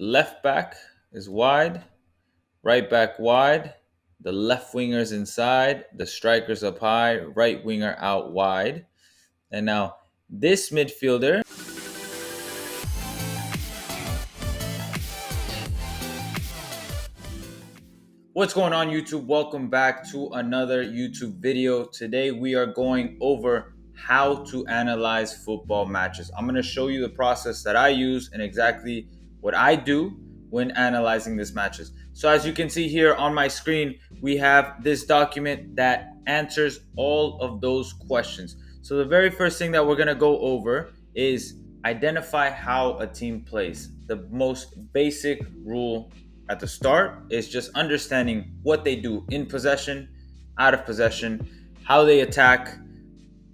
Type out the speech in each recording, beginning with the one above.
left back is wide, right back wide, the left winger's inside, the striker's up high, right winger out wide. And now this midfielder. What's going on, YouTube? Welcome back to another YouTube video. Today we are going over how to analyze football matches. I'm going to show you the process that I use and exactly what I do when analyzing these matches. So as you can see here on my screen, we have this document that answers all of those questions. So the very first thing that we're going to go over is identify how a team plays. The most basic rule at the start is just understanding what they do in possession, out of possession, how they attack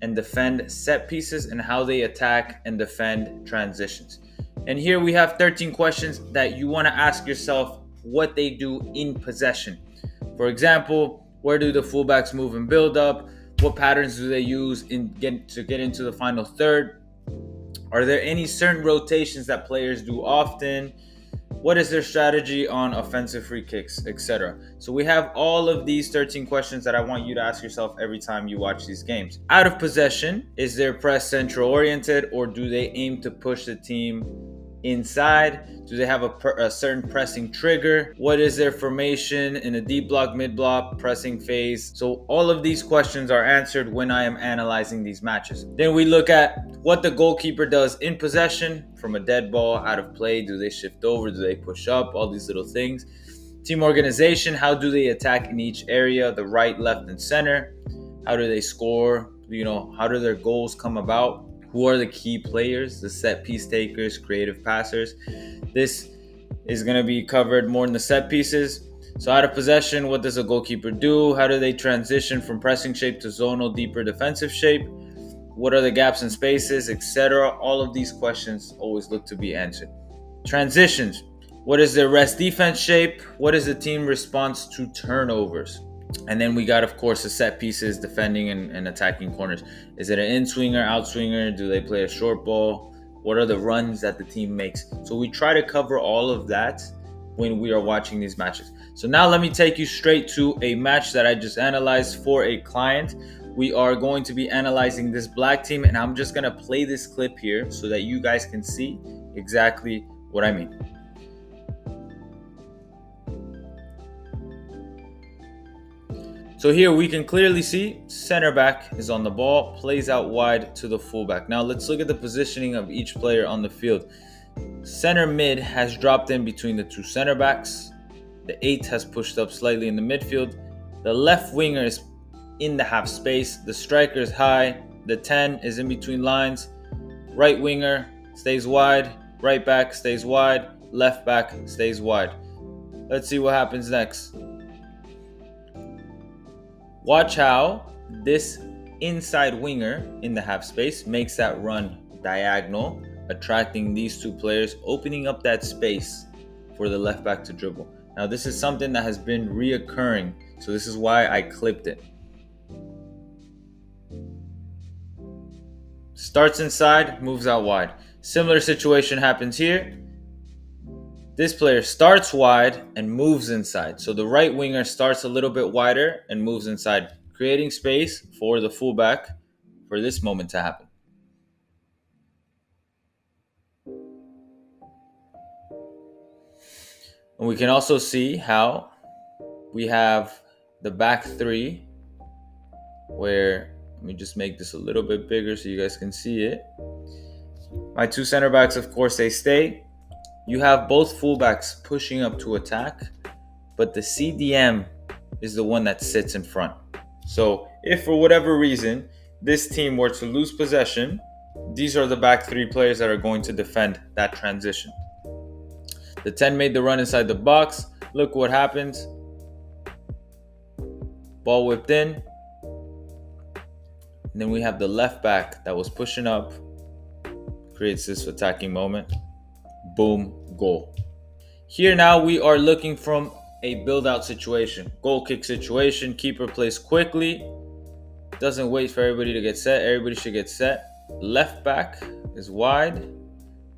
and defend set pieces, and how they attack and defend transitions. And here we have 13 questions that you want to ask yourself what they do in possession. For example, where do the fullbacks move and build up? What patterns do they use to get into the final third? Are there any certain rotations that players do often? What is their strategy on offensive free kicks, etc.? So we have all of these 13 questions that I want you to ask yourself every time you watch these games. Out of possession, is their press central oriented, or do they aim to push the team inside? Do they have a certain pressing trigger? What is their formation in a deep block, mid block, pressing phase? So all of these questions are answered when I am analyzing these matches. Then we look at what the goalkeeper does in possession, from a dead ball, out of play. Do they shift over? Do they push up? All these little things. Team organization, how do they attack in each area, the right, left, and center? How do they score? How do their goals come about? Who are the key players, the set piece takers, creative passers? This is going to be covered more in the set pieces. So out of possession, what does a goalkeeper do? How do they transition from pressing shape to zonal, deeper defensive shape? What are the gaps and spaces, etc.? All of these questions always look to be answered. Transitions. What is their rest defense shape? What is the team response to turnovers? And then we got, of course, the set pieces, defending and attacking corners. Is it an in-swinger, out-swinger? Do they play a short ball? What are the runs that the team makes? So we try to cover all of that when we are watching these matches. So now let me take you straight to a match that I just analyzed for a client. We are going to be analyzing this black team, and I'm just going to play this clip here so that you guys can see exactly what I mean. So here we can clearly see center back is on the ball, plays out wide to the fullback. Now let's look at the positioning of each player on the field. Center mid has dropped in between the two center backs. The 8 has pushed up slightly in the midfield. The left winger is in the half space. The striker is high. The 10 is in between lines. Right winger stays wide. Right back stays wide. Left back stays wide. Let's see what happens next. Watch how this inside winger in the half space makes that run diagonal, attracting these two players, opening up that space for the left back to dribble. Now this is something that has been reoccurring, so this is why I clipped it. Starts inside, moves out wide. Similar situation happens here. This player starts wide and moves inside. So the right winger starts a little bit wider and moves inside, creating space for the fullback for this moment to happen. And we can also see how we have the back three, where, let me just make this a little bit bigger so you guys can see it. My two center backs, of course, they stay. You have both fullbacks pushing up to attack, but the CDM is the one that sits in front. So if for whatever reason this team were to lose possession, these are the back three players that are going to defend that transition. The 10 made the run inside the box. Look what happens. Ball whipped in. And then we have the left back that was pushing up, creates this attacking moment. Boom, goal. Here now we are looking from a build-out situation. Goal kick situation. Keeper plays quickly. Doesn't wait for everybody to get set. Everybody should get set. Left back is wide.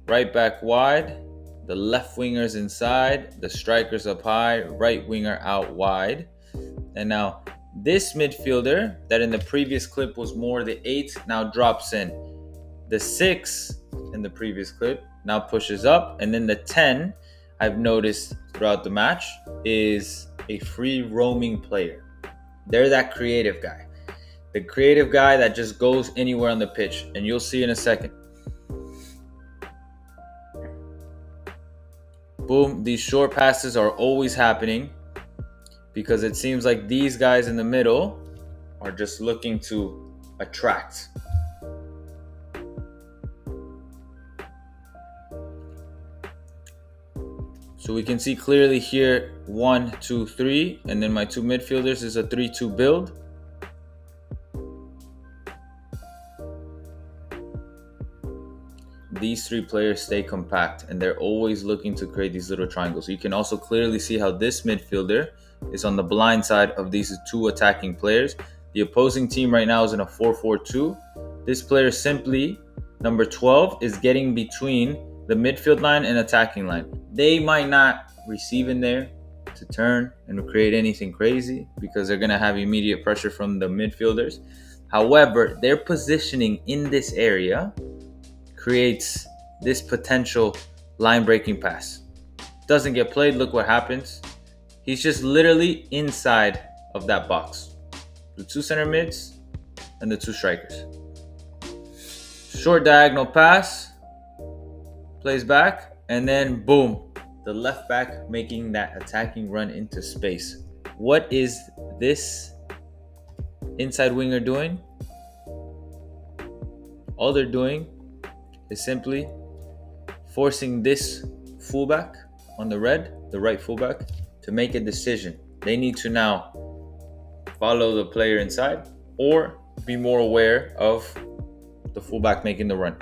Right back wide. The left winger's inside, the striker's up high, right winger out wide. And now this midfielder that in the previous clip was more the 8 now drops in. The 6 in the previous clip now pushes up, and then the 10 I've noticed throughout the match is a free roaming player. They're that creative guy. The creative guy that just goes anywhere on the pitch, and you'll see in a second. Boom, these short passes are always happening because it seems like these guys in the middle are just looking to attract. So we can see clearly here 1, 2, 3, and then my 2 midfielders is a 3-2 build. These 3 players stay compact and they're always looking to create these little triangles. You can also clearly see how this midfielder is on the blind side of these 2 attacking players. The opposing team right now is in a 4-4-2. This player simply, number 12, is getting between the midfield line and attacking line. They might not receive in there to turn and create anything crazy because they're going to have immediate pressure from the midfielders. However, their positioning in this area creates this potential line breaking pass. Doesn't get played. Look what happens. He's just literally inside of that box. The 2 center mids and the 2 strikers. Short diagonal pass. Plays back. And then boom. The left back making that attacking run into space. What is this inside winger doing? All they're doing is simply forcing this fullback on the right fullback, to make a decision. They need to now follow the player inside or be more aware of the fullback making the run.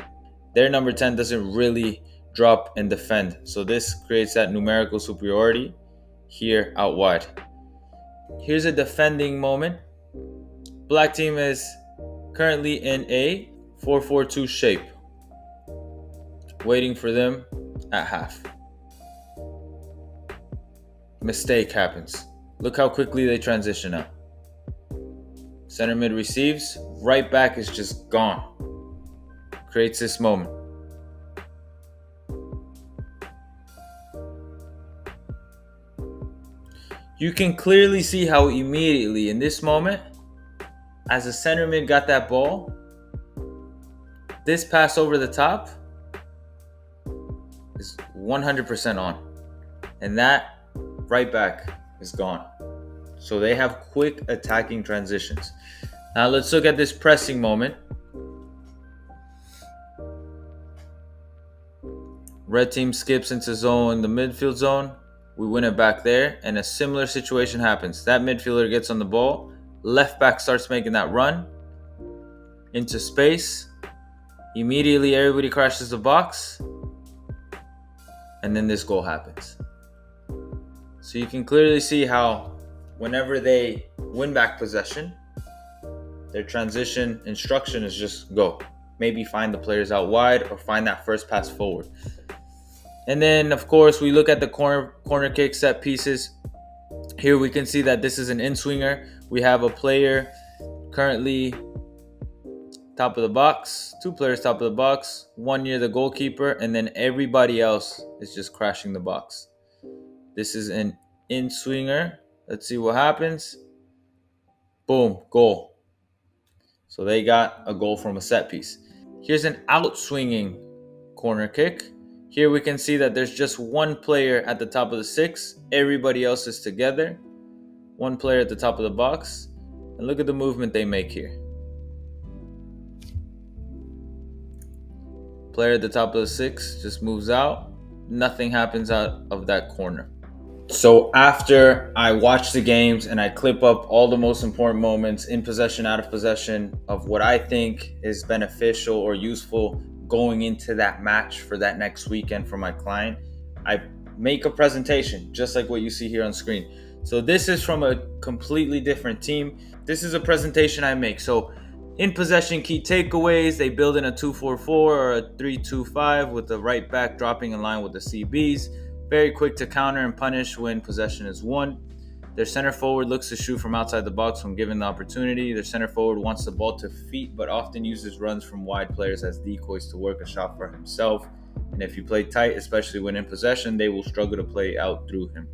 Their number 10 doesn't really drop and defend, so this creates that numerical superiority here out wide. Here's a defending moment. Black team is currently in a 4-4-2 shape, waiting for them at half. Mistake happens. Look how quickly they transition out. Center mid receives, right back is just gone. Creates this moment. You can clearly see how immediately in this moment, as the center mid got that ball, this pass over the top is 100% on. And that right back is gone. So they have quick attacking transitions. Now let's look at this pressing moment. Red team skips into zone, the midfield zone. We win it back there, and a similar situation happens. That midfielder gets on the ball. Left back starts making that run into space. Immediately, everybody crashes the box. And then this goal happens. So you can clearly see how whenever they win back possession, their transition instruction is just go. Maybe find the players out wide or find that first pass forward. And then, of course, we look at the corner kick set pieces. Here we can see that this is an in-swinger. We have a player currently top of the box, 2 players top of the box, 1 near the goalkeeper, and then everybody else is just crashing the box. This is an in-swinger. Let's see what happens. Boom, goal. So they got a goal from a set piece. Here's an out-swinging corner kick. Here we can see that there's just 1 player at the top of the 6. Everybody else is together. 1 player at the top of the box. And look at the movement they make here. Player at the top of the 6 just moves out. Nothing happens out of that corner. So after I watch the games and I clip up all the most important moments in possession, out of possession of what I think is beneficial or useful going into that match for that next weekend for my client, I make a presentation just like what you see here on screen. So this is from a completely different team. This is a presentation I make. So In possession key takeaways, they build in a 2-4-4 or a 3-2-5 with the right back dropping in line with the CBs. Very quick to counter and punish when possession is won. Their center forward looks to shoot from outside the box when given the opportunity. Their center forward wants the ball to feet, but often uses runs from wide players as decoys to work a shot for himself. And if you play tight, especially when in possession, they will struggle to play out through him.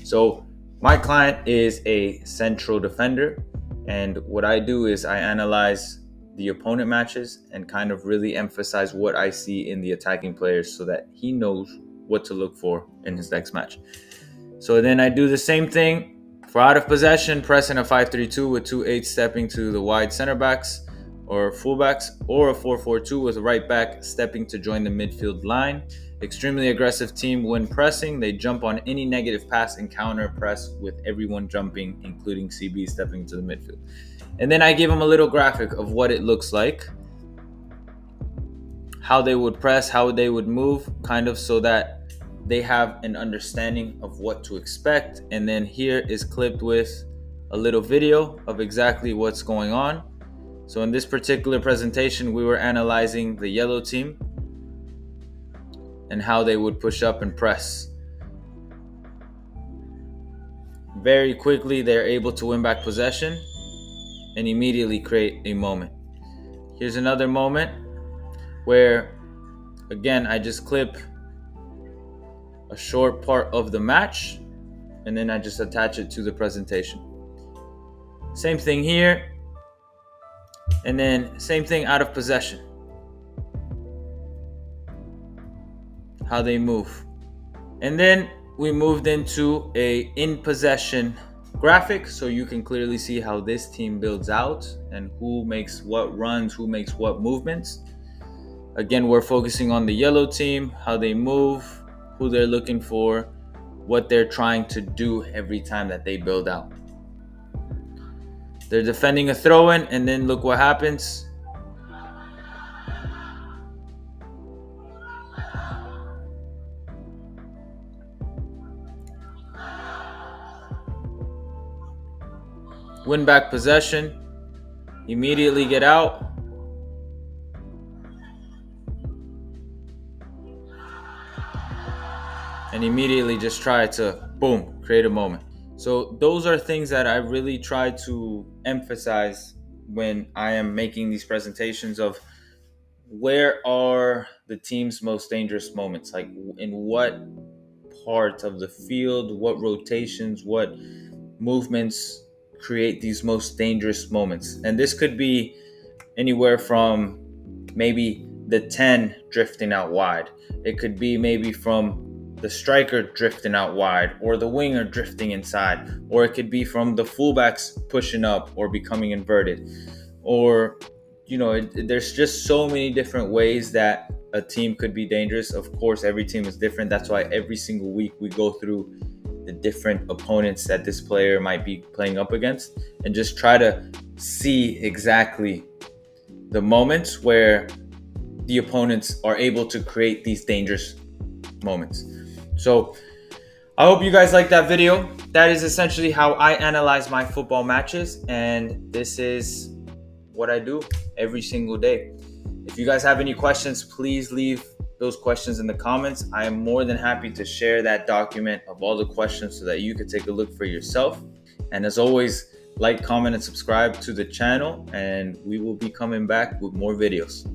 So my client is a central defender. And what I do is I analyze the opponent matches and kind of really emphasize what I see in the attacking players so that he knows what to look for in his next match. So then I do the same thing for out of possession, pressing a 5-3-2 with 2-8 stepping to the wide center backs or fullbacks, or a 4-4-2 with a right back stepping to join the midfield line. Extremely aggressive team when pressing. They jump on any negative pass and counter press with everyone jumping, including CB stepping to the midfield. And then I give them a little graphic of what it looks like, how they would press, how they would move, kind of so that they have an understanding of what to expect. And then here is clipped with a little video of exactly what's going on. So in this particular presentation, we were analyzing the yellow team and how they would push up and press. Very quickly, they're able to win back possession and immediately create a moment. Here's another moment where, again, I just clip a short part of the match and then I just attach it to the presentation. Same thing here. And then same thing out of possession. How they move. And then we moved into a in possession graphic so you can clearly see how this team builds out and who makes what runs, who makes what movements. Again, we're focusing on the yellow team, how they move, who they're looking for, what they're trying to do every time that they build out. They're defending a throw-in, and then look what happens. Win back possession, immediately get out. And immediately just try to, boom, create a moment. So those are things that I really try to emphasize when I am making these presentations of where are the team's most dangerous moments, like in what part of the field, what rotations, what movements create these most dangerous moments. And this could be anywhere from maybe the 10 drifting out wide. It could be maybe from the striker drifting out wide or the winger drifting inside, or it could be from the fullbacks pushing up or becoming inverted, or there's just so many different ways that a team could be dangerous. Of course, every team is different. That's why every single week we go through the different opponents that this player might be playing up against and just try to see exactly the moments where the opponents are able to create these dangerous moments. So I hope you guys like that video. That is essentially how I analyze my football matches, and this is what I do every single day. If you guys have any questions, please leave those questions in the comments. I am more than happy to share that document of all the questions so that you can take a look for yourself. And as always, like, comment, and subscribe to the channel, and we will be coming back with more videos.